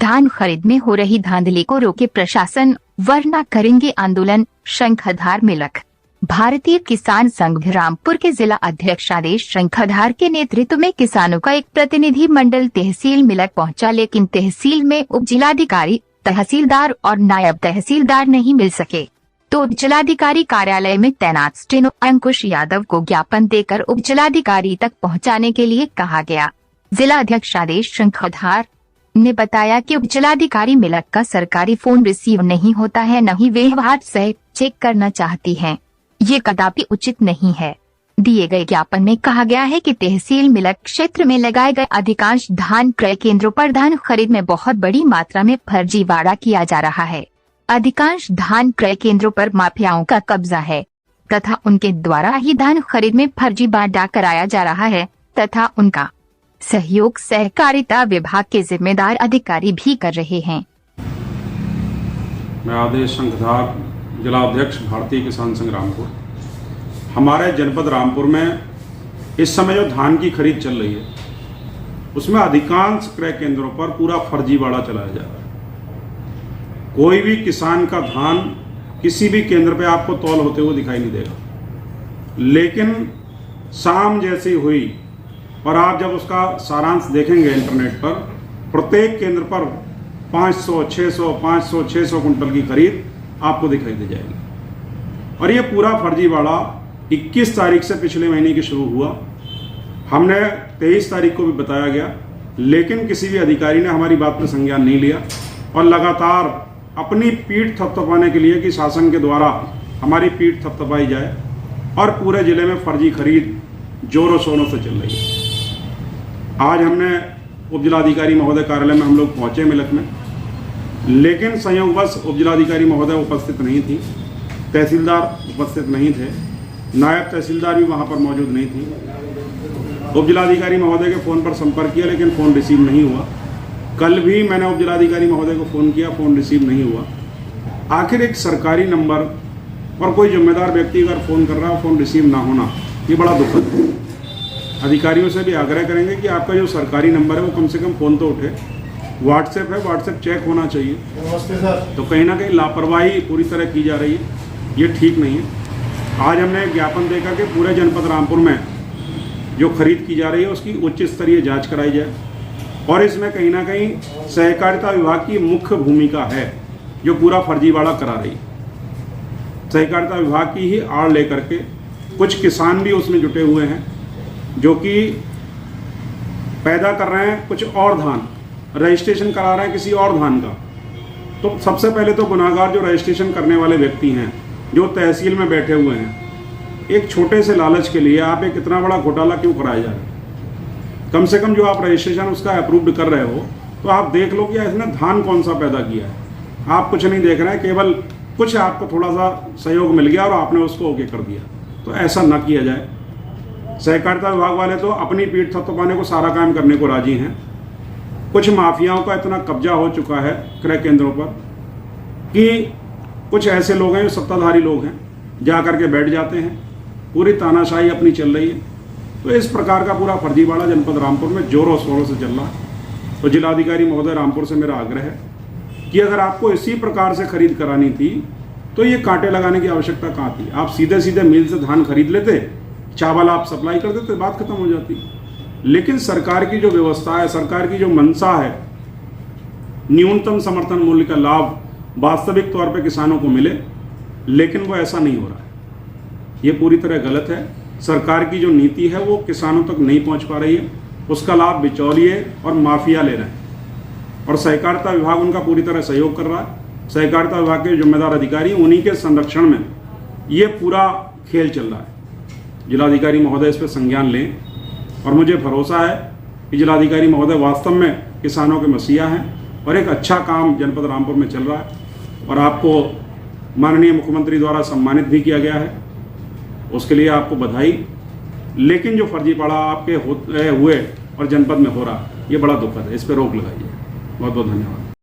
धान खरीद में हो रही धांधली को रोके प्रशासन, वरना करेंगे आंदोलन। शंखधार में लख भारतीय किसान संघ रामपुर के जिला अध्यक्ष आदेश शंखधार के नेतृत्व में किसानों का एक प्रतिनिधि मंडल तहसील मिलक पहुंचा, लेकिन तहसील में उप जिलाधिकारी, तहसीलदार और नायब तहसीलदार नहीं मिल सके, तो जिलाधिकारी कार्यालय में तैनात स्टेनो अंकुश यादव को ज्ञापन देकर उप जिलाधिकारी तक पहुंचाने के लिए कहा गया। जिला अध्यक्ष आदेश शंखधार ने बताया कि उप जिलाधिकारी मिलक का सरकारी फोन रिसीव नहीं होता है, न ही वे व्हाट्सएप चेक करना चाहती हैं। ये कदापि उचित नहीं है। दिए गए ज्ञापन में कहा गया है कि तहसील मिलक क्षेत्र में लगाए गए अधिकांश धान क्रय केंद्रों पर धान खरीद में बहुत बड़ी मात्रा में फर्जीवाड़ा किया जा रहा है। अधिकांश धान क्रय केंद्रों पर माफियाओं का कब्जा है तथा उनके द्वारा ही धान खरीद में फर्जीवाड़ा कराया जा रहा है तथा उनका सहयोग सहकारिता विभाग के जिम्मेदार अधिकारी भी कर रहे हैं। मैं आदेश शंखधार, जिला अध्यक्ष भारतीय किसान संघ रामपुर। हमारे जनपद रामपुर में इस समय जो धान की खरीद चल रही है उसमें अधिकांश क्रय केंद्रों पर पूरा फर्जीवाड़ा चलाया जा रहा है। कोई भी किसान का धान किसी भी केंद्र पे आपको तौल होते हुए दिखाई नहीं देगा, लेकिन शाम जैसी हुई और आप जब उसका सारांश देखेंगे इंटरनेट पर, प्रत्येक केंद्र पर 500, 600, 500, 600 कुंटल की खरीद आपको दिखाई दे जाएगी। और ये पूरा फर्जीवाड़ा 21 तारीख से पिछले महीने की शुरू हुआ। हमने 23 तारीख को भी बताया गया, लेकिन किसी भी अधिकारी ने हमारी बात पर संज्ञान नहीं लिया और लगातार अपनी पीठ थपथपाने के लिए कि शासन के द्वारा हमारी पीठ थपथपाई जाए और पूरे जिले में फर्जी खरीद जोरों शोरों से चल रही है। आज हमने उप जिलाधिकारी महोदय कार्यालय में हम लोग पहुंचे मिलक में, लेकिन संयोगवश उप जिलाधिकारी महोदय उपस्थित नहीं थी, तहसीलदार उपस्थित नहीं थे, नायब तहसीलदार भी वहां पर मौजूद नहीं थी। उप जिलाधिकारी महोदय के फ़ोन पर संपर्क किया, लेकिन फ़ोन रिसीव नहीं हुआ। कल भी मैंने उप जिलाधिकारी महोदय को फ़ोन किया, फ़ोन रिसीव नहीं हुआ। आखिर एक सरकारी नंबर और कोई जिम्मेदार व्यक्ति अगर फ़ोन कर रहा है, फ़ोन रिसीव ना होना, ये बड़ा दुखद है। अधिकारियों से भी आग्रह करेंगे कि आपका जो सरकारी नंबर है वो कम से कम फ़ोन तो उठे। व्हाट्सएप है, व्हाट्सएप चेक होना चाहिए। नमस्ते सर। तो कहीं ना कहीं लापरवाही पूरी तरह की जा रही है, ये ठीक नहीं है। आज हमने ज्ञापन देकर के पूरे जनपद रामपुर में जो खरीद की जा रही है उसकी उच्च स्तरीय जांच कराई जाए और इसमें कहीं ना कहीं सहकारिता विभाग की मुख्य भूमिका है, जो पूरा फर्जीवाड़ा करा रही है। सहकारिता विभाग की ही आड़ लेकर के कुछ किसान भी उसमें जुटे हुए हैं, जो कि पैदा कर रहे हैं कुछ और धान, रजिस्ट्रेशन करा रहे हैं किसी और धान का। तो सबसे पहले तो गुनाहगार जो रजिस्ट्रेशन करने वाले व्यक्ति हैं, जो तहसील में बैठे हुए हैं, एक छोटे से लालच के लिए आप एक इतना बड़ा घोटाला क्यों कराया जा रहा है? कम से कम जो आप रजिस्ट्रेशन उसका अप्रूव्ड कर रहे हो तो आप देख लो कि इसने धान कौन सा पैदा किया है। आप कुछ नहीं देख रहे हैं, केवल कुछ आपको थोड़ा सा सहयोग मिल गया और आपने उसको ओके कर दिया। तो ऐसा ना किया जाए। सहकारिता विभाग वाले तो अपनी पीठ थपथपाने को सारा काम करने को राजी हैं। कुछ माफियाओं का इतना कब्जा हो चुका है क्रय केंद्रों पर कि कुछ ऐसे लोग हैं, जो सत्ताधारी लोग हैं, जा करके बैठ जाते हैं। पूरी तानाशाही अपनी चल रही है। तो इस प्रकार का पूरा फर्जीवाड़ा जनपद रामपुर में जोरों शोरों से चल रहा है। तो जिलाधिकारी महोदय रामपुर से मेरा आग्रह है कि अगर आपको इसी प्रकार से खरीद करानी थी तो ये कांटे लगाने की आवश्यकता कहाँ थी? आप सीधे सीधे मिल से धान खरीद लेते, चावल आप सप्लाई कर देते, बात खत्म हो जाती। लेकिन सरकार की जो व्यवस्था है, सरकार की जो मंशा है, न्यूनतम समर्थन मूल्य का लाभ वास्तविक तौर पे किसानों को मिले, लेकिन वो ऐसा नहीं हो रहा है। ये पूरी तरह गलत है। सरकार की जो नीति है वो किसानों तक नहीं पहुंच पा रही है, उसका लाभ बिचौलिए और माफिया ले रहे हैं और सहकारिता विभाग उनका पूरी तरह सहयोग कर रहा है। सहकारिता विभाग के जिम्मेदार अधिकारी, उन्हीं के संरक्षण में ये पूरा खेल चल रहा है। जिलाधिकारी महोदय इस पर संज्ञान लें और मुझे भरोसा है कि जिलाधिकारी महोदय वास्तव में किसानों के मसीहा हैं और एक अच्छा काम जनपद रामपुर में चल रहा है और आपको माननीय मुख्यमंत्री द्वारा सम्मानित भी किया गया है, उसके लिए आपको बधाई। लेकिन जो फर्जीवाड़ा आपके हुए और जनपद में हो रहा, ये बड़ा दुखद है। इस पर रोक लगाइए। बहुत बहुत धन्यवाद।